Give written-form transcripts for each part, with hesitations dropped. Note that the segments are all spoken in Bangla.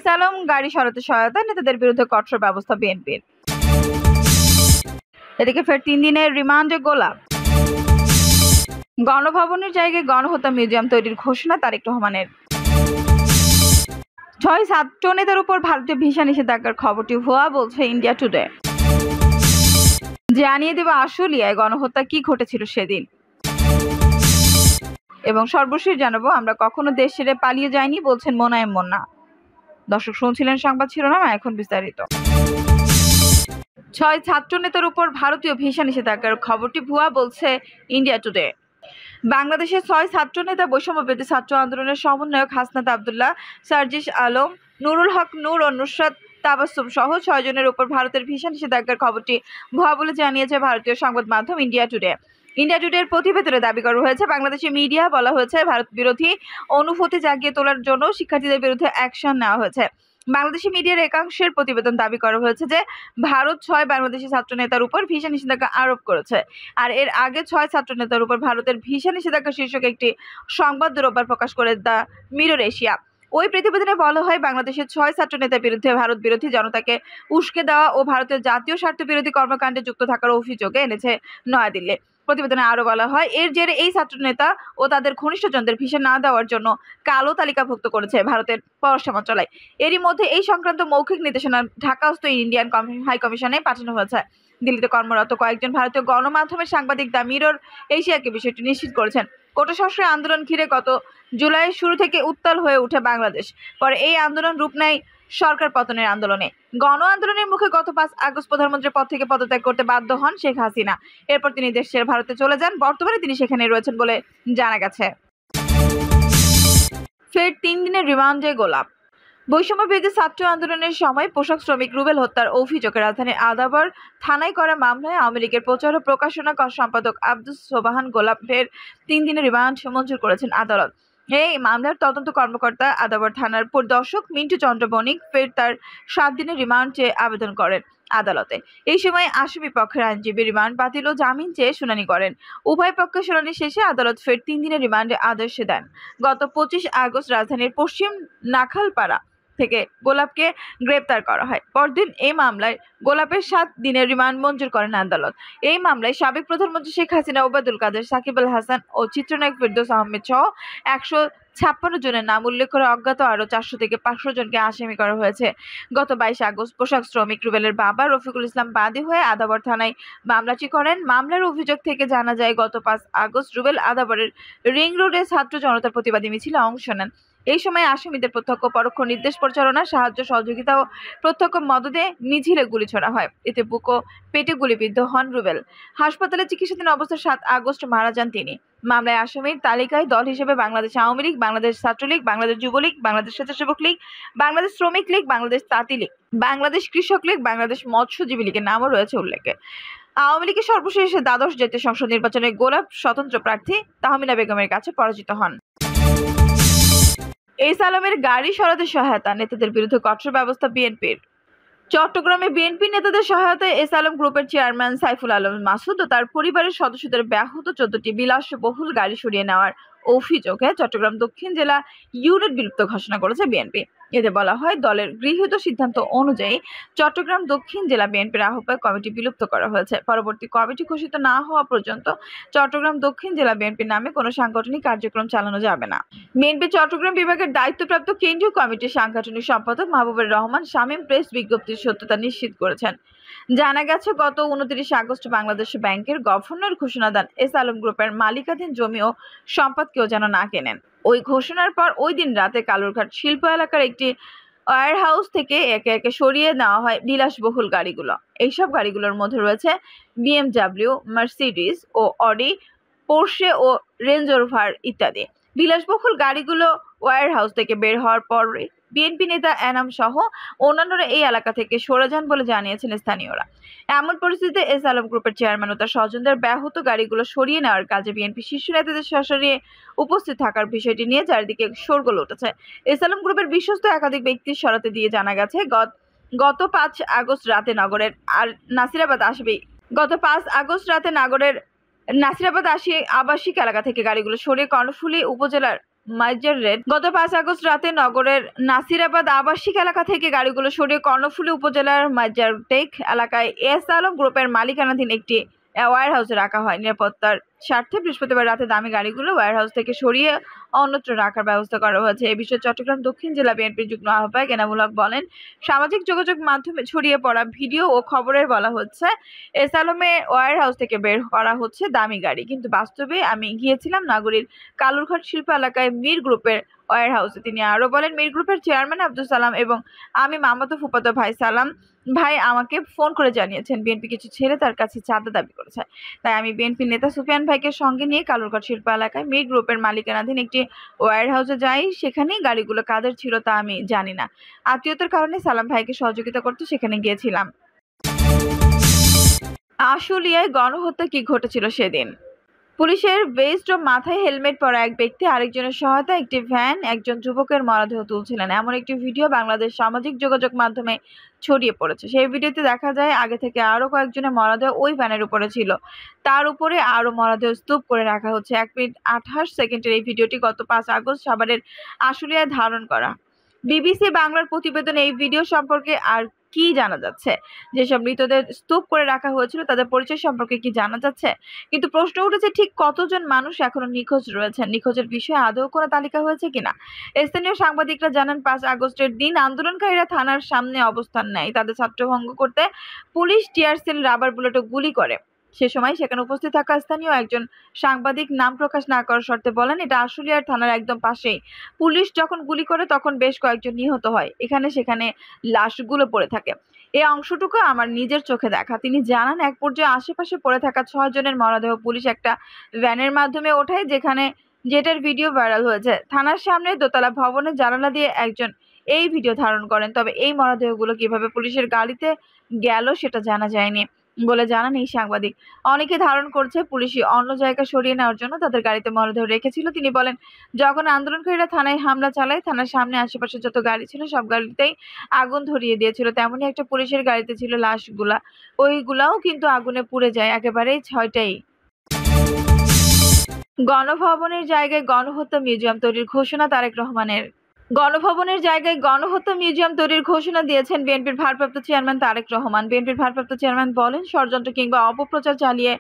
এস আলম গাড়ি সরাতে সহায়তা, নেতাদের বিরুদ্ধে কঠোর ব্যবস্থা বিএনপির। এদিকে ফের 3 দিনের রিমান্ডে গোলাপ। গণভবনের জায়গায় গণহত্যা মিউজিয়াম তৈরির ঘোষণা তারেক রহমানের। 6 ছাত্র নেতার উপর ভারতীয় ভিসা নিষেধাজ্ঞার খবরটি ভুয়া, বলছে ইন্ডিয়া টুডে। জানিয়ে দেব আশুলিয়ায় গণহত্যা কি ঘটেছিল সেদিন। এবং সর্বশেষ জানাবো, আমরা কখনো দেশ ছেড়ে পালিয়ে যাইনি, বলছেন মোনায়েম মুন্না। দর্শক শুনছিলেন সংবাদ শিরোনাম, এখন বিস্তারিত। 6 ছাত্র নেতার উপর ভারতীয় ভিসা নিষেধাজ্ঞার খবরটি ভুয়া, বলছে ইন্ডিয়া টুডে। বাংলাদেশের 6 ছাত্র নেতা বৈষম্য বিরোধী ছাত্র আন্দোলনের সমন্বয়ক হাসনাত আব্দুল্লাহ, সার্জিস আলম, নুরুল হক নূর ও নুসরাত তাবাসসুম সহ 6 জনের উপর ভারতের ভিসা নিষেধাজ্ঞার খবরটি ভুয়া বলে জানিয়েছে ভারতীয় সংবাদ মাধ্যম ইন্ডিয়া টুডে। ইন্ডিয়া টুডের প্রতিবেদনে দাবি করা হয়েছে, বাংলাদেশি মিডিয়া বলা হয়েছে ভারত বিরোধী অনুভূতি জাগিয়ে তোলার জন্য শিক্ষার্থীদের বিরুদ্ধে অ্যাকশন নেওয়া হয়েছে। বাংলাদেশি মিডিয়ার একাংশের প্রতিবেদন দাবি করা হয়েছে যে ভারত 6 বাংলাদেশি ছাত্র নেতার উপর ভিসা নিষেধাজ্ঞা আরোপ করেছে। আর এর আগে 6 ছাত্র নেতার উপর ভারতের ভিসা নিষেধাজ্ঞা শীর্ষক একটি সংবাদ রোববার প্রকাশ করে দ্য মিরর এশিয়া। ওই প্রতিবেদনে বলা হয়, বাংলাদেশের 6 ছাত্র নেতার বিরুদ্ধে ভারত বিরোধী জনতাকে উস্কে দেওয়া ও ভারতের জাতীয় স্বার্থ বিরোধী কর্মকাণ্ডে যুক্ত থাকার অভিযোগে এনেছে নয়াদিল্লি। প্রতিবেদনে আরো বলা হয়, এর জেরে এই ছাত্র নেতা ও তাদের ঘনিষ্ঠজনদের ভিসা না দেওয়ার জন্য কালো তালিকাভুক্ত করেছে ভারতের পররাষ্ট্র মন্ত্রণালয়। এরই মধ্যে এই সংক্রান্ত মৌখিক নির্দেশনা ঢাকাস্থ ইন্ডিয়ান হাই কমিশনে পাঠানো হয়েছে। দিল্লিতে কর্মরত কয়েকজন ভারতীয় গণমাধ্যমের সাংবাদিক দ্য মিরর এশিয়াকে বিষয়টি নিশ্চিত করেছেন। কোটা সংস্কার আন্দোলন ঘিরে গত জুলাইয়ের শুরু থেকে উত্তাল হয়ে ওঠে বাংলাদেশ। পরে এই আন্দোলন রূপ নেয় সরকার পতনের আন্দোলনে। গণ আন্দোলনের মুখে গত 5 আগস্ট প্রধানমন্ত্রীর পদ থেকে পদত্যাগ করতে বাধ্য হন শেখ হাসিনা। এরপর তিনি দেশ ছেড়ে ভারতে চলে যান। বর্তমানে তিনি সেখানে রয়েছেন বলে জানা গেছে। ফের 3 দিনের রিমান্ডে গোলাপ। বৈষম্য বিরোধী ছাত্র আন্দোলনের সময় পোশাক শ্রমিক রুবেল হত্যার অভিযোগে রাজধানীর আদাবর থানায় করা মামলায় আওয়ামী লীগের প্রচার ও প্রকাশনা সম্পাদক আব্দুস সোবাহান গোলাপের 3 দিনের রিমান্ড মঞ্জুর করেছেন আদালত। এই মামলার তদন্ত কর্মকর্তা আদাবর থানার পরিদর্শক মিন্টু চন্দ্র বণিক ফের তার 7 দিনের রিমান্ড চেয়ে আবেদন করেন আদালতে। এই সময় আসামি পক্ষের আইনজীবী রিমান্ড বাতিল ও জামিন চেয়ে শুনানি করেন। উভয় পক্ষের শুনানি শেষে আদালত ফের 3 দিনের রিমান্ডে আদেশ দেন। গত 25 আগস্ট রাজধানীর পশ্চিম নাখালপাড়া থেকে গোলাপকে গ্রেপ্তার করা হয়। পরদিন এই মামলায় গোলাপের 7 দিনের রিমান্ড মঞ্জুর করেন আদালত। এই মামলায় সাবেক প্রধানমন্ত্রী শেখ হাসিনা, ওবায়দুল কাদের, সাকিব আল হাসান ও চিত্রনায়ক ফেরদৌস আহমেদ সহ 156 জনের নাম উল্লেখ করে অজ্ঞাত আরও 400 থেকে 500 জনকে আসামি করা হয়েছে। গত 22 আগস্ট পোশাক শ্রমিক রুবেলের বাবা রফিকুল ইসলাম বাদী হয়ে আদাবর থানায় মামলাটি করেন। মামলার অভিযোগ থেকে জানা যায়, গত 5 আগস্ট রুবেল আদাবরের রিং রোডে ছাত্র জনতার প্রতিবাদী মিছিলে অংশ নেন। এই সময় আসামিদের প্রত্যক্ষ পরোক্ষ নির্দেশ পরিচালনা, সাহায্য সহযোগিতা ও প্রত্যক্ষ মদদে মিছিলে গুলি ছোড়া হয়। এতে বুক ও পেটে গুলিবিদ্ধ হন রুবেল। হাসপাতালে চিকিৎসাধীন অবস্থায় 7 আগস্ট মারা যান তিনি। মামলায় আসামির তালিকায় দল হিসেবে বাংলাদেশ আওয়ামী লীগ, বাংলাদেশ ছাত্রলীগ, বাংলাদেশ যুবলীগ, বাংলাদেশ স্বেচ্ছাসেবক লীগ, বাংলাদেশ শ্রমিক লীগ, বাংলাদেশ তাঁতি লীগ, বাংলাদেশ কৃষক লীগ, বাংলাদেশ মৎস্যজীবী লীগের নামও রয়েছে উল্লেখে। আওয়ামী লীগের সর্বশেষ দ্বাদশ জাতীয় সংসদ নির্বাচনে গোলাপ স্বতন্ত্র প্রার্থী তাহমিনা বেগমের কাছে পরাজিত হন। এস আলমের গাড়ি সরাতে সহায়তা, নেতাদের বিরুদ্ধে কঠোর ব্যবস্থা বিএনপির। চট্টগ্রামে বিএনপি নেতাদের সহায়তায় এস আলম গ্রুপের চেয়ারম্যান সাইফুল আলম মাসুদ ও তার পরিবারের সদস্যদের ব্যাহত 14টি বিলাসবহুল গাড়ি সরিয়ে নেওয়ার অভিযোগে চট্টগ্রাম দক্ষিণ জেলা ইউনিট বিলুপ্ত ঘোষণা করেছে বিএনপি। এতে বলা হয়, দলের গৃহীত সিদ্ধান্ত অনুযায়ী চট্টগ্রাম দক্ষিণ জেলা বিএনপির আহ্বায়ক কমিটি বিলুপ্ত করা হয়েছে। পরবর্তী কমিটি ঘোষিত না হওয়া পর্যন্ত চট্টগ্রাম দক্ষিণ জেলা বিএনপির নামে কোনো সাংগঠনিক কার্যক্রম চালানো যাবে না। বিএনপি চট্টগ্রাম বিভাগের দায়িত্বপ্রাপ্ত কেন্দ্রীয় কমিটির সাংগঠনিক সম্পাদক মাহবুবুর রহমান শামীম প্রেস বিজ্ঞপ্তির সত্যতা নিশ্চিত করেছেন। জানা গেছে, গত 29 আগস্ট বাংলাদেশ ব্যাংকের গভর্নর ঘোষণা দেন এস আলম গ্রুপের মালিকাধীন জমি ও সম্পদ কেউ যেন না কেনেন। ওই ঘোষণার পর ওই দিন রাতে কালুরঘাট শিল্প এলাকার একটি ওয়্যার হাউস থেকে একে একে সরিয়ে নেওয়া হয় বিলাসবহুল গাড়িগুলো। এইসব গাড়িগুলোর মধ্যে রয়েছে বিএমডব্লিউ, মার্সিডিজ ও অডি, পোর্শে ও রেঞ্জ রোভার ইত্যাদি। বিলাসবহুল গাড়িগুলো ওয়্যার হাউস থেকে বের হওয়ার পর বিএনপি নেতা এনাম সহ অন্যান্যরা এই এলাকা থেকে সরে যান বলে জানিয়েছেন স্থানীয়রা। এমন পরিস্থিতিতে এস আলম গ্রুপের চেয়ারম্যান ও তার স্বজনদের ব্যাহত গাড়িগুলো সরিয়ে নেওয়ার কাজে বিএনপি শীর্ষ নেতাদের সরাসরি উপস্থিত থাকার বিষয়টি নিয়ে চারিদিকে শোরগোল উঠেছে। এস আলম গ্রুপের বিশ্বস্ত একাধিক ব্যক্তি সরাতে দিয়ে জানা গেছে, গত 5 আগস্ট রাতে নগরের নাসিরাবাদ আবাসিক এলাকা থেকে গাড়িগুলো সরিয়ে কর্ণফুলী উপজেলার মাইজার রেড। গত ৫ আগস্ট রাতে নগরের নাসিরাবাদ আবাসিক এলাকা থেকে গাড়িগুলো সরিয়ে কর্ণফুলী উপজেলার মাইজার টেক এলাকায় এস আলম গ্রুপের মালিকানাধীন একটি ওয়্যারহাউসে রাখা হয়। নিরাপত্তার স্বার্থে বৃহস্পতিবার রাতে দামি গাড়িগুলো ওয়্যারহাউস থেকে সরিয়ে অন্যত্র রাখার ব্যবস্থা করা হয়েছে। এ বিষয়ে চট্টগ্রাম দক্ষিণ জেলা বিএনপির যুগ্ম আহ্বায়ক এনামুল হক বলেন, সামাজিক যোগাযোগ মাধ্যমে ছড়িয়ে পড়া ভিডিও ও খবরে বলা হচ্ছে এস আলমের ওয়্যারহাউস থেকে বের করা হচ্ছে দামি গাড়ি, কিন্তু বাস্তবে আমি গিয়েছিলাম নগরীর কালুরঘাট শিল্প এলাকায় মীর গ্রুপের ওয়্যারহাউসে। তিনি আরো বলেন, মীর গ্রুপের চেয়ারম্যান আব্দুল সালাম এবং আমি মামাতো ফুফাতো ভাই সালাম ভাই আমাকে ফোন করে জানিয়েছেন বিএনপি কিছু ছেলে তার কাছে চাঁদা দাবি করেছে। তাই আমি বিএনপির নেতা সুফিয়ান ভাইকে সঙ্গে নিয়ে কালুরঘাট শিল্প এলাকায় মীর গ্রুপের মালিকানাধীন একটি ওয়্যারহাউসে যাই। সেখানেই গাড়িগুলো কাদের ছিল তা আমি জানি না। আত্মীয়তার কারণে সালাম ভাইকে সহযোগিতা করতে সেখানে গিয়েছিলাম। আশুলিয়ায় গণহত্যা কি ঘটেছিল সেদিন? পুলিশের বেস্ট ও মাথায় হেলমেট পরা এক ব্যক্তি আরেকজনের সহায়তায় একটি ভ্যান একজন যুবকের মরদেহ তুলছিলেন, এমন একটি ভিডিও বাংলাদেশ সামাজিক যোগাযোগ মাধ্যমে ছড়িয়ে পড়েছে। সেই ভিডিওতে দেখা যায় আগে থেকে আরো কয়েকজনের মরদেহ ওই ভ্যানের উপরে ছিল, তার উপরে আরো মরদেহ স্তূপ করে রাখা হচ্ছে। 1 মিনিট 28 সেকেন্ডের এই ভিডিওটি গত 5 আগস্ট সাভারের আশুলিয়ায় ধারণ করা। বিবিসি বাংলার প্রতিবেদনে এই ভিডিও সম্পর্কে আর কি জানা যাচ্ছে? যেসব মৃতদের স্তূপ করে রাখা হয়েছিল তাদের পরিচয় সম্পর্কে কি জানা যাচ্ছে? কিন্তু প্রশ্ন উঠেছে, ঠিক কতজন মানুষ এখনো নিখোঁজ রয়েছেন? নিখোঁজের বিষয়ে আদৌ কোনো তালিকা হয়েছে কিনা? স্থানীয় সাংবাদিকরা জানান, 5 আগস্টের দিন আন্দোলনকারীরা থানার সামনে অবস্থান নেয়। তাদের ছত্রভঙ্গ করতে police tear shell, rubber bullet ও গুলি করে। সে সময় সেখানে উপস্থিত থাকা স্থানীয় একজন সাংবাদিক নাম প্রকাশ না করার শর্তে বলেন, এটা আশুলিয়ার থানার একদম পাশেই। পুলিশ যখন গুলি করে তখন বেশ কয়েকজন নিহত হয়, এখানে সেখানে লাশগুলো পড়ে থাকে। এই অংশটুকু আমার নিজের চোখে দেখা। তিনি জানান, এক পর্যায়ে আশেপাশে পড়ে থাকা 6 জনের মরদেহ পুলিশ একটা ভ্যানের মাধ্যমে ওঠায়, যেটার ভিডিও ভাইরাল হয়েছে। থানার সামনে দোতলা ভবনের জানালা দিয়ে একজন এই ভিডিও ধারণ করেন। তবে এই মরদেহগুলো কিভাবে পুলিশের গাড়িতে গেল সেটা জানা যায়নি বলে জানান এই সাংবাদিক। অনেকে ধারণ করছে পুলিশই অন্য জায়গায় সরিয়ে নেওয়ার জন্য তাদের গাড়িতে মরদেহ রেখেছিল। তিনি বলেন, যখন আন্দোলনকারীরা থানায় হামলা চালায়, থানার সামনে আশেপাশে যত গাড়ি ছিল সব গাড়িতেই আগুন ধরিয়ে দিয়েছিল। তেমনি একটা পুলিশের গাড়িতে ছিল লাশগুলা, ওইগুলাও কিন্তু আগুনে পুড়ে যায়, একেবারেই 6টাই। গণভবনের জায়গায় গণহত্যা মিউজিয়াম তৈরির ঘোষণা তারেক রহমানের। গণভবনের জায়গায় গণহত্যা মিউজিয়াম তৈরির ঘোষণা দিয়েছেন বিএনপির ভারপ্রাপ্ত চেয়ারম্যান তারেক রহমান। বিএনপির ভারপ্রাপ্ত চেয়ারম্যান বলেন, ষড়যন্ত্র কিংবা অপপ্রচার চালিয়ে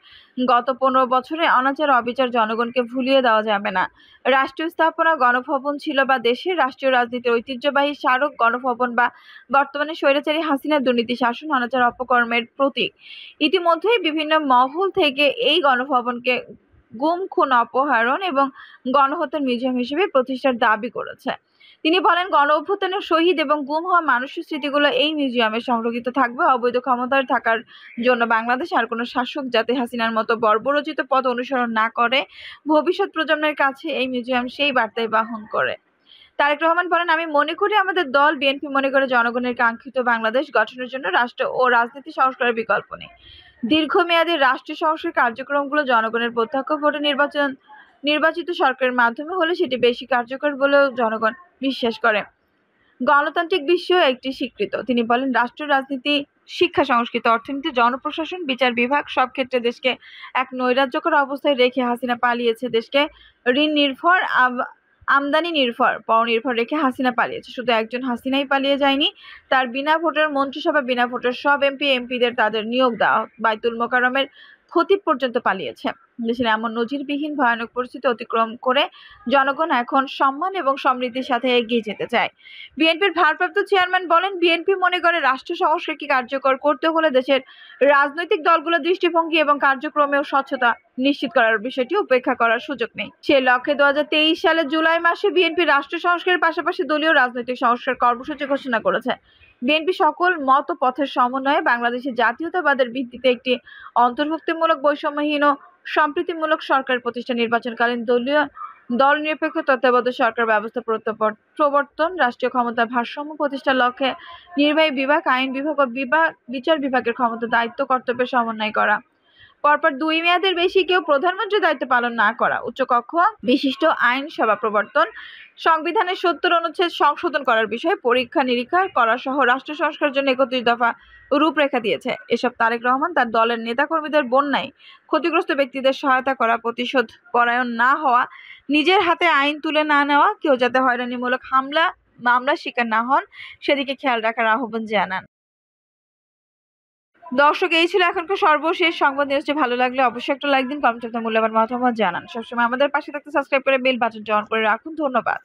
গত 15 বছরে অনাচার অবিচার জনগণকে ভুলিয়ে দেওয়া যাবে না। রাষ্ট্রীয় স্থাপনা গণভবন ছিল বা দেশের রাষ্ট্রীয় রাজনীতির ঐতিহ্যবাহী স্মারক গণভবন বা বর্তমানে স্বৈরাচারী হাসিনার দুর্নীতি শাসন, অনাচার অপকর্মের প্রতীক। ইতিমধ্যেই বিভিন্ন মহল থেকে এই গণভবনকে গুম, খুন, অপহরণ এবং গণহত্যার মিউজিয়াম হিসেবে প্রতিষ্ঠার দাবি করেছে। তিনি বলেন, গণ-অভ্যুত্থানের শহীদ এবং গুম হওয়া মানুষের স্মৃতিগুলো এই মিউজিয়ামে সংরক্ষিত থাকবে। অবৈধ ক্ষমতায় থাকার জন্য বাংলাদেশ আর কোনো শাসক যাতে হাসিনার মতো বর্বরোচিত পথ অনুসরণ না করে, ভবিষ্যৎ প্রজন্মের কাছে এই মিউজিয়াম সেই বার্তাই বহন করে। তারেক রহমান বলেন, আমি মনে করি আমাদের দল বিএনপি মনে করে জনগণের কাঙ্ক্ষিত বাংলাদেশ গঠনের জন্য রাষ্ট্র ও রাজনীতি সংস্কারের বিকল্প নেই। দীর্ঘমেয়াদী রাষ্ট্রীয় সংস্কার কার্যক্রমগুলো জনগণের প্রত্যক্ষ ভোটে নির্বাচিত সরকারের মাধ্যমে হলে সেটি বেশি কার্যকর বলেও জনগণ বিশ্বাস করে। গণতান্ত্রিক বিশ্ব একটি স্বীকৃত। তিনি বলেন, রাষ্ট্র, রাজনীতি, শিক্ষা, সংস্কৃতি, অর্থনীতি, জনপ্রশাসন, বিচার বিভাগ সব ক্ষেত্রে দেশকে এক নৈরাজ্যকর অবস্থায় রেখে হাসিনা পালিয়েছে। দেশকে ঋণ নির্ভর, আমদানি নির্ভর, পরনির্ভর রেখে হাসিনা পালিয়েছে। শুধু একজন হাসিনাই পালিয়ে যায়নি, তার বিনা ভোটের মন্ত্রিসভা, বিনা ভোটের সব এমপিদের তাদের নিয়োগ দেওয়া, বাইতুল মোকাররমের খতিব পর্যন্ত পালিয়েছে। দেশের এমন নজিরবিহীন ভয়ানক পরিস্থিতি অতিক্রম করে জনগণ এখন সম্মান এবং সমৃদ্ধির সাথে এগিয়ে যেতে চায়। বিএনপির ভারপ্রাপ্ত চেয়ারম্যান বলেন, বিএনপি মনে করে রাষ্ট্র সংস্কারকে কার্যকর করতে হলে দেশের রাজনৈতিক দলগুলোর দৃষ্টিভঙ্গি এবং কার্যক্রমেও স্বচ্ছতা নিশ্চিত করার বিষয়টি উপেক্ষা করার সুযোগ নেই। সেই লক্ষ্যে 2023 সালের জুলাই মাসে বিএনপি রাষ্ট্র সংস্কারের পাশাপাশি দলীয় রাজনৈতিক সংস্কার কর্মসূচি ঘোষণা করেছে। বিএনপি সকল মত ও পথের সমন্বয়ে বাংলাদেশের জাতীয়তাবাদের ভিত্তিতে একটি অন্তর্ভুক্তিমূলক, বৈষম্যহীন ও সম্প্রীতিমূলক সরকার প্রতিষ্ঠা, নির্বাচনকালীন দল নিরপেক্ষ তত্ত্বাবধায়ক সরকার ব্যবস্থা প্রবর্তন, রাষ্ট্রীয় ক্ষমতার ভারসাম্য প্রতিষ্ঠার লক্ষ্যে নির্বাহী বিভাগ, আইন বিভাগ ও বিচার বিভাগের ক্ষমতা, দায়িত্ব, কর্তব্যের সমন্বয় করা, পরপর 2 মেয়াদের বেশি কেউ প্রধানমন্ত্রীর দায়িত্ব পালন না করা, উচ্চকক্ষ বিশিষ্ট আইনসভা প্রবর্তন, সংবিধানের 70 অনুচ্ছেদ সংশোধন করার বিষয়ে পরীক্ষা নিরীক্ষা করা সহ রাষ্ট্র সংস্কারের জন্য 31 দফা রূপরেখা দিয়েছে। এসব তারেক রহমান তার দলের নেতাকর্মীদের বন্যায় ক্ষতিগ্রস্ত ব্যক্তিদের সহায়তা করা, প্রতিশোধ পরায়ণ না হওয়া, নিজের হাতে আইন তুলে না নেওয়া, কেউ যাতে হয়রানিমূলক মামলার শিকার না হন সেদিকে খেয়াল রাখার আহ্বান জানান। দর্শক, এই ছিল এখনকার সর্বশেষ সংবাদ। নিউজটি ভালো লাগলে অবশ্যই একটা লাইক দিন, কমেন্টে আপনার মূল্যবান মতামত জানান। সবসময় আমাদের পাশে থাকতে সাবস্ক্রাইব করে বেল বাটনটি অন করে রাখুন। ধন্যবাদ।